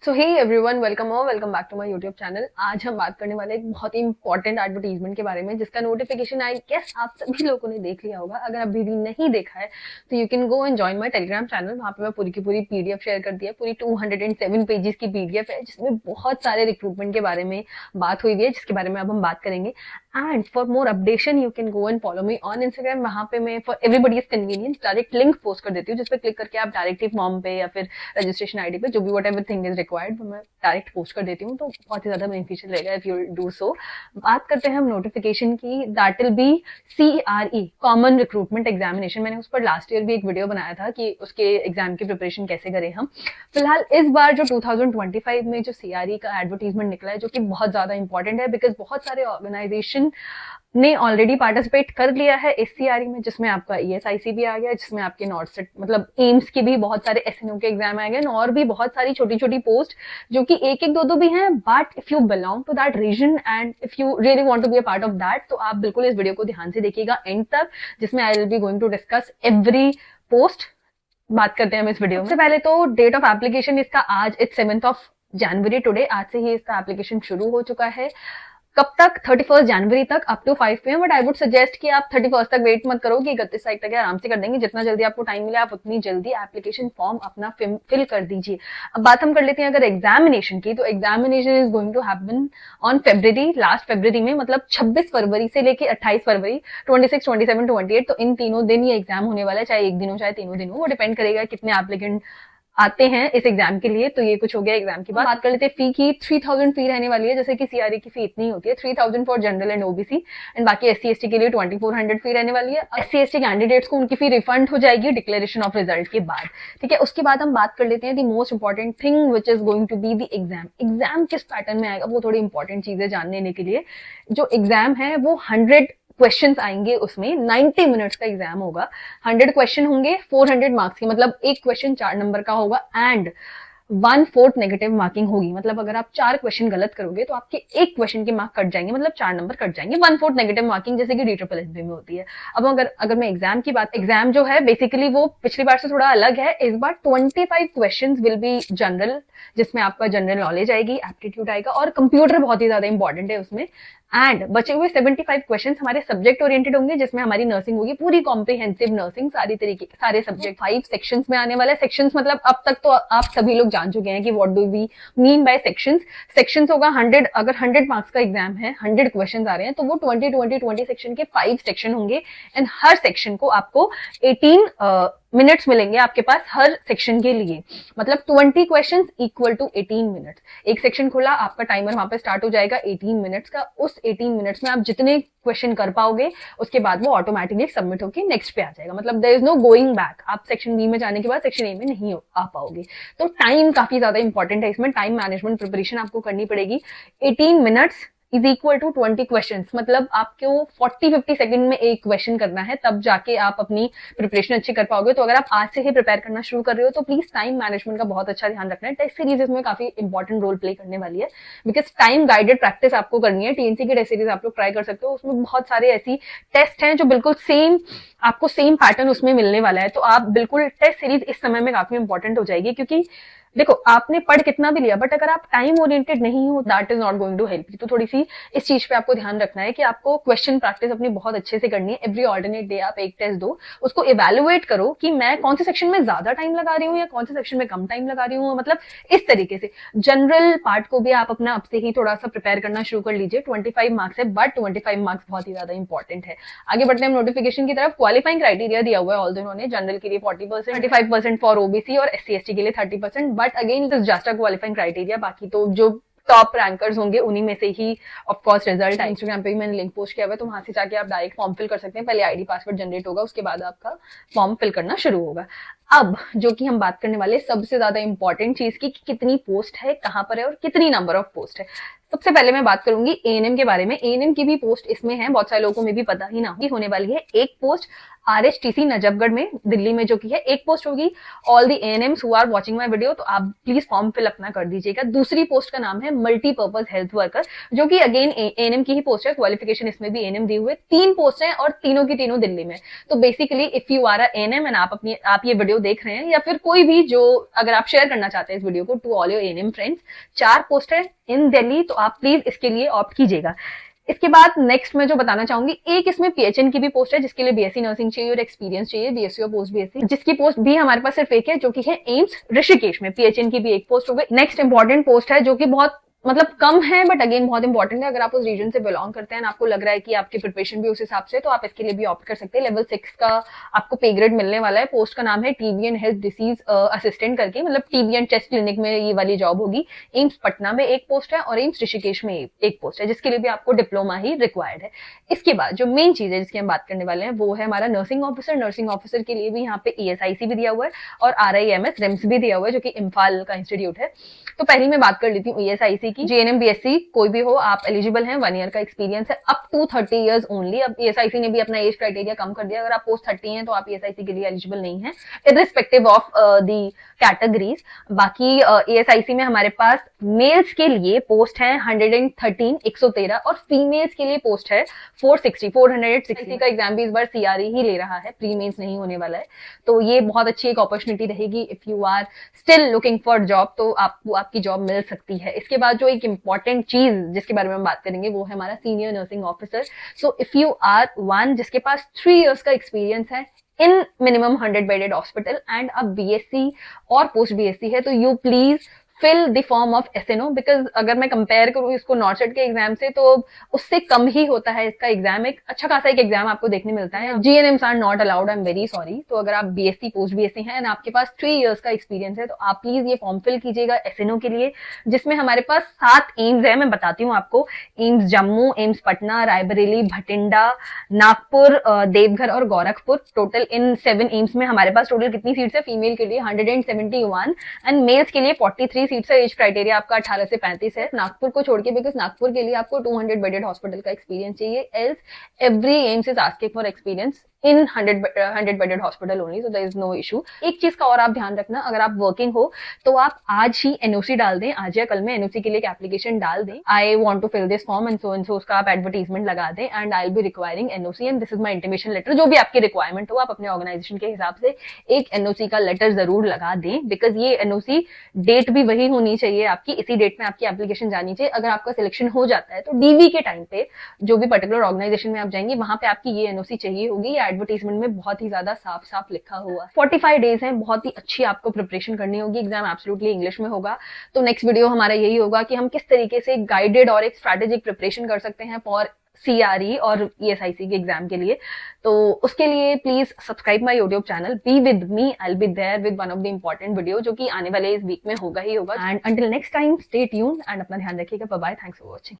So hey everyone, welcome back to my YouTube channel. आज हम बात करने वाले एक बहुत ही इंपॉर्टेंट एडवर्टीजमेंट के बारे में, जिसका नोटिफिकेशन आई गेस आप सभी लोगों ने देख लिया होगा। अगर अभी भी नहीं देखा है तो you can go and join my Telegram channel. वहाँ पे मैं पूरी की पूरी पीडीएफ शेयर कर दी है। पूरी 207 पेजेस की पीडीएफ है, जिसमें बहुत सारे रिक्रूटमेंट के बारे में बात हुई है, जिसके बारे में अब हम बात करेंगे। And for more updation you can go and follow me on Instagram. वहाँ पे मैं for everybody's convenience direct link post कर देती हूँ, जिसपे क्लिक करके आप डायरेक्टली फॉर्म पे या फिर रजिस्ट्रेशन आईडी पे जो भी what ever thing is required मैं डायरेक्ट पोस्ट कर देती हूँ, तो बहुत ही ज्यादा बेनिफिशियल रहेगा इफ यू डू सो। बात करते हैं हम नोटिफिकेशन की। That will be CRE, common recruitment examination. मैंने उस पर लास्ट ईयर भी एक वीडियो बनाया था कि उसके एग्जाम की प्रिपरेशन कैसे करें हम। फिलहाल इस बार जो 2025 में जो CRE का एडवर्टीजमेंट निकला है, जो कि बहुत ज्यादा इंपॉर्टेंट है, बिकॉज बहुत सारे ऑर्गेनाइजेशन ने ऑलरेडी पार्टिसिपेट कर लिया है इस CRE में, जिसमें आपका ESIC भी आ गया, जिसमें आपके नॉर्थ सेट मतलब एम्स की भी बहुत सारे SNO के एग्जाम आ गए, और भी बहुत सारी छोटी छोटी पोस्ट जो कि एक एक दो दो भी हैं। But if you belong to that region and if you really want to be a part of that, तो आप बिल्कुल इस वीडियो को ध्यान से देखिएगा एंड तक, जिसमें I will be going to discuss every post. बात करते हैं हम इस वीडियो में। सबसे पहले तो डेट ऑफ एप्लीकेशन इसका आज it's 7th of January today, आज से ही इसका एप्लीकेशन शुरू हो चुका है। कब तक? 31 जनवरी तक up to 5 PM। But I would suggest कि आप 31 तक वेट मत करो, कि 31 तारीख तक आराम से कर देंगे। जितना जल्दी आपको टाइम मिले आप उतनी जल्दी एप्लीकेशन फॉर्म अपना फिल कर दीजिए। अब बात हम कर लेते हैं अगर एग्जामिनेशन की, तो examination is going to happen on February, last February में, मतलब 26 फरवरी से लेके 28 फरवरी, 26, 27, 28, तो इन तीनों दिन ये एग्जाम होने वाला है। चाहे एक दिन हो चाहे तीनों दिन हो, वो डिपेंड करेगा कितने एप्लीकेंट आते हैं इस एग्जाम के लिए। तो ये कुछ हो गया एग्जाम की बात करते हैं फी की। 3000 फी रहने वाली है, जैसे कि CRE की फी इतनी होती है, 3000 for general and OBC, and बाकी SC ST के लिए 2400 फी रहने वाली है। SC ST कैंडिडेट्स को उनकी फी रिफंड हो जाएगी डिक्लेरेशन ऑफ रिजल्ट के बाद। ठीक है, उसके बाद हम बात कर लेते हैं the most important thing which is going to be the exam. Exam किस पैटर्न में आएगा, वो थोड़ी इंपॉर्टेंट चीज है जानने लेने के लिए। जो एग्जाम है वो 100 क्वेश्चंस आएंगे, उसमें 90 मिनट्स का एग्जाम होगा। 100 क्वेश्चन होंगे 400 मार्क्स के, मतलब एक क्वेश्चन 4 नंबर का होगा, एंड 1/4 नेगेटिव मार्किंग होगी। मतलब अगर आप 4 क्वेश्चन गलत करोगे तो आपके एक क्वेश्चन के मार्क कट जाएंगे, मतलब 4 नंबर कट जाएंगे। 1/4 नेगेटिव मार्किंग, जैसे कि DSSB में होती है। अब अगर मैं एग्जाम की बात, एग्जाम जो है बेसिकली वो पिछली बार से थोड़ा अलग है। इस बार 25 क्वेश्चन विल बी जनरल, जिसमें आपका जनरल नॉलेज आएगी, एप्टीट्यूड आएगा, और कंप्यूटर बहुत ही ज्यादा इंपॉर्टेंट है उसमें। एंड बचे हुए 75 क्वेश्चन हमारे सब्जेक्ट ओरिएंटेड होंगे, जिसमें हमारी नर्सिंग होगी, पूरी कॉम्प्रिहेंसिव नर्सिंग, सारी तरीके सारे सब्जेक्ट 5 सेक्शंस में आने वाला है। सेक्शंस मतलब अब तक तो आप सभी लोग जान चुके हैं कि what do we mean by sections. Sections होगा 100, अगर 100 मार्क्स का एग्जाम है, 100 क्वेश्चन आ रहे हैं, तो वो 20 सेक्शन के 5 सेक्शन होंगे, एंड हर सेक्शन को आपको 18 मिनट्स मिलेंगे आपके पास हर सेक्शन के लिए। मतलब 20 क्वेश्चंस इक्वल टू 18 मिनट्स। एक सेक्शन खुला, आपका टाइमर वहां पे स्टार्ट हो जाएगा 18 मिनट्स का। उस 18 मिनट्स में आप जितने क्वेश्चन कर पाओगे, उसके बाद वो ऑटोमेटिकली सबमिट होकर नेक्स्ट पे आ जाएगा। मतलब there is no going back. आप सेक्शन बी में जाने के बाद सेक्शन ए में नहीं आ पाओगे। तो टाइम काफी ज्यादा इंपॉर्टेंट है इसमें। टाइम मैनेजमेंट प्रिपरेशन आपको करनी पड़ेगी। 18 minutes is equal to 20 question, मतलब आपको 40-50 सेकंड में एक क्वेश्चन करना है, तब जाके आप अपनी प्रिपरेशन अच्छी कर पाओगे। तो अगर आप आज से ही प्रिपेयर करना शुरू कर रहे हो, तो प्लीज टाइम मैनेजमेंट का बहुत अच्छा ध्यान रखना है। टेस्ट सीरीज इसमें काफी इंपॉर्टेंट रोल प्ले करने वाली है, बिकॉज टाइम गाइडेड प्रैक्टिस आपको करनी है। TNC की टेस्ट सीरीज आप लोग ट्राई कर सकते हो, उसमें बहुत सारे ऐसी टेस्ट हैं जो बिल्कुल सेम, आपको सेम पैटर्न उसमें मिलने वाला है। तो आप बिल्कुल टेस्ट सीरीज इस समय में काफी इंपॉर्टेंट हो जाएगी, क्योंकि देखो आपने पढ़ कितना भी लिया, बट अगर आप टाइम ओरिएंटेड नहीं हो, that is not going to help you. तो थोड़ी सी इस चीज पे आपको ध्यान रखना है कि आपको क्वेश्चन प्रैक्टिस अपनी बहुत अच्छे से करनी है। एवरी ऑल्टरनेट डे आप एक टेस्ट दो, उसको इवेल्युएट करो कि मैं कौन से सेक्शन में ज्यादा टाइम लगा रही हूँ या कौन से सेक्शन में कम टाइम लगा रही हूँ। मतलब इस तरीके से जनरल पार्ट को भी आप अपना अब से ही थोड़ा सा प्रिपेयर करना शुरू कर लीजिए। 25 मार्क्स है, बट 25 मार्क्स बहुत ही ज्यादा इंपॉर्टेंट है। आगे बढ़ते हैं नोटिफिकेशन की तरफ। क्वालिफाइंग क्राइटेरिया दिया हुआ है ऑल इन्होंने। जनरल के लिए 40%, 25% फॉर OBC और SC ST के लिए 30%, but again it is just a qualifying criteria. बाकी तो जो टॉप रैंकर्स होंगे उन्हीं में से ही ऑफ कोर्स रिजल्ट है। इंस्टाग्राम पे भी मैंने लिंक पोस्ट किया हुआ है, तो वहां से जाके आप डायरेक्ट फॉर्म फिल कर सकते हैं। पहले ID पासवर्ड जनरेट होगा, उसके बाद आपका फॉर्म फिल करना शुरू होगा। अब जो कि हम बात करने वाले सबसे ज्यादा इंपॉर्टेंट चीज की, कितनी पोस्ट है, कहां पर है और कितनी नंबर ऑफ पोस्ट है। सबसे पहले मैं बात करूंगी एएनएम के बारे में। एएनएम की भी पोस्ट इसमें है, बहुत सारे लोगों को में भी पता ही ना होगी, होने वाली है एक पोस्ट आरएसटीसी नजफगढ़ में, दिल्ली में, जो कि है एक पोस्ट होगी। All the ANMs who are watching my video, तो आप प्लीज फॉर्म फिल अपना कर दीजिएगा। दूसरी पोस्ट का नाम है मल्टीपर्पज हेल्थ वर्कर, जो कि अगेन एएनएम की ही पोस्ट है, क्वालिफिकेशन इसमें भी एएनएम दिए हुए। 3 पोस्ट है और तीनों की तीनों दिल्ली में। तो basically if you are ANM and आप ये वीडियो देख रहे हैं, या फिर कोई भी जो, अगर आप शेयर करना चाहते हैं इस वीडियो को to all your ANM friends, 4 post है इन दिल्ली, तो आप प्लीज इसके लिए ऑप्ट कीजिएगा। इसके बाद नेक्स्ट मैं जो बताना चाहूंगी, एक इसमें पीएचएन की भी पोस्ट है, जिसके लिए बीएससी नर्सिंग चाहिए और एक्सपीरियंस चाहिए, बीएससी और पोस्ट बीएससी, जिसकी पोस्ट भी हमारे पास सिर्फ एक है, जो कि है एम्स ऋषिकेश में। पीएचएन की भी एक पोस्ट हो गई। नेक्स्ट इंपॉर्टेंट पोस्ट है, जो कि बहुत मतलब कम है बट अगेन बहुत इंपॉर्टेंट है। अगर आप उस रीजन से बिलोंग करते हैं, आपको लग रहा है कि आपकी प्रिपरेशन भी उस हिसाब से, तो आप इसके लिए भी ऑप्ट कर सकते हैं। लेवल 6 का आपको पे ग्रेड मिलने वाला है। पोस्ट का नाम है TB and health disease assistant करके, मतलब टीबी एंड चेस्ट क्लिनिक में ये वाली जॉब होगी। एम्स पटना में एक पोस्ट है और एम्स ऋषिकेश में एक पोस्ट है, जिसके लिए भी आपको डिप्लोमा ही रिक्वायर्ड है। इसके बाद जो मेन चीज है जिसकी हम बात करने वाले हैं, वो है हमारा नर्सिंग ऑफिसर। नर्सिंग ऑफिसर के लिए भी यहाँ पे ईएसआईसी भी दिया हुआ है और RIMS रिम्स भी दिया हुआ है, जो कि इम्फाल का इंस्टीट्यूट है। तो पहली मैं बात कर लेती हूँ ईएसआईसी की। जीएनएम बीएससी कोई भी हो, आप एलिजिबल हैं। 1 ईयर का एक्सपीरियंस है, अप टू 30 इयर्स ओनली। अब ईएसआईसी ने भी अपना एज क्राइटेरिया कम कर दिया। अगर आप पोस्ट 30 हैं तो आप ईएसआईसी के लिए एलिजिबल नहीं है, इररिस्पेक्टिव ऑफ दी कैटेगरीज। बाकी ईएसआईसी में हमारे पास मेल्स के लिए पोस्ट है 113 और फीमेल्स के लिए पोस्ट है 460 का एग्जाम भी इस बार सीआरई ही ले रहा है, प्री मेंस नहीं होने वाला है। तो ये बहुत अच्छी एक अपॉर्चुनिटी रहेगी। If you are still looking for job, तो आपको आपकी जॉब मिल सकती है। इसके बाद जो एक इंपॉर्टेंट चीज जिसके बारे में हम बात करेंगे, वो है हमारा senior nursing officer. So if you are one जिसके पास 3 इयर्स का एक्सपीरियंस है in minimum 100 bedded hospital and अब बीएससी और पोस्ट बीएससी है, तो you please fill the form of SNO. Because अगर मैं कंपेयर करूं इसको नॉर्सेट के एग्जाम से, तो उससे कम ही होता है इसका एग्जाम। एक अच्छा खासा एक एग्जाम आपको देखने मिलता है। GNMs are not allowed, I am very sorry. तो अगर आप बीएससी पोस्ट बीएससी हैं एंड आपके पास 3 इयर्स का एक्सपीरियंस है, तो आप प्लीज ये फॉर्म फिल कीजिएगा एसएनओ के लिए, जिसमें हमारे पास 7 एम्स है। मैं बताती हूँ आपको, एम्स जम्मू, एम्स पटना, रायबरेली, भटिंडा, नागपुर, देवघर और गोरखपुर। टोटल इन 7 एम्स में हमारे पास टोटल कितनी सीट्स है? फीमेल के लिए 171 एंड मेल्स के लिए 43 सीट्स है। एज क्राइटेरिया आपका 18 से 35 है, नागपुर को छोड़ के, बिकॉज नागपुर के लिए आपको 200 बेडेड हॉस्पिटल का एक्सपीरियंस चाहिए। Else every AIIMS is asking for experience in 100 bedded hospital only, so there is no issue. एक चीज का और आप ध्यान रखना, अगर आप वर्किंग हो तो आप आज ही एनओसी डाल दें, आज या कल में एनओसी के लिए एक एप्लीकेशन डाल दें। I want to fill this form and so उसका आप एडवर्टीजमेंट लगा दें and I will be requiring NOC and this is my intimation letter. जो भी आपकी रिक्वायरमेंट हो, आप अपने ऑर्गेनाइजेशन के हिसाब से एक एनओसी का लेटर जरूर लगा दें, बिकॉज ये एनओसी डेट भी वही होनी चाहिए आपकी, इसी डेट में आपकी एप्लीकेशन जानी चाहिए। अगर आपका सिलेक्शन हो जाता है तो डीवी के टाइम पे जो भी पर्टिकुलर ऑर्गेनाइजेशन में आप जाएंगे, वहां पे आपकी ये एनओसी चाहिए होगी। या एडवर्टीजमेंट में बहुत ही ज्यादा साफ साफ लिखा हुआ। 45 डेज है, बहुत ही अच्छी आपको प्रिपरेशन करनी होगी। एग्जाम एब्सोल्युटली इंग्लिश में होगा। तो नेक्स्ट वीडियो हमारा यही होगा कि हम किस तरीके से गाइडेड और एक स्ट्रैटेजिक प्रिपरेशन कर सकते हैं फॉर सीआरई और ईएसआईसी के एग्जाम के लिए। तो उसके लिए please subscribe my YouTube channel, be with me, I will be there with one of the important video, जो कि आने वाले इस वीक में होगा ही होगा। And until next time, stay tuned and अपना ध्यान रखिएगा। Bye bye, thanks for watching.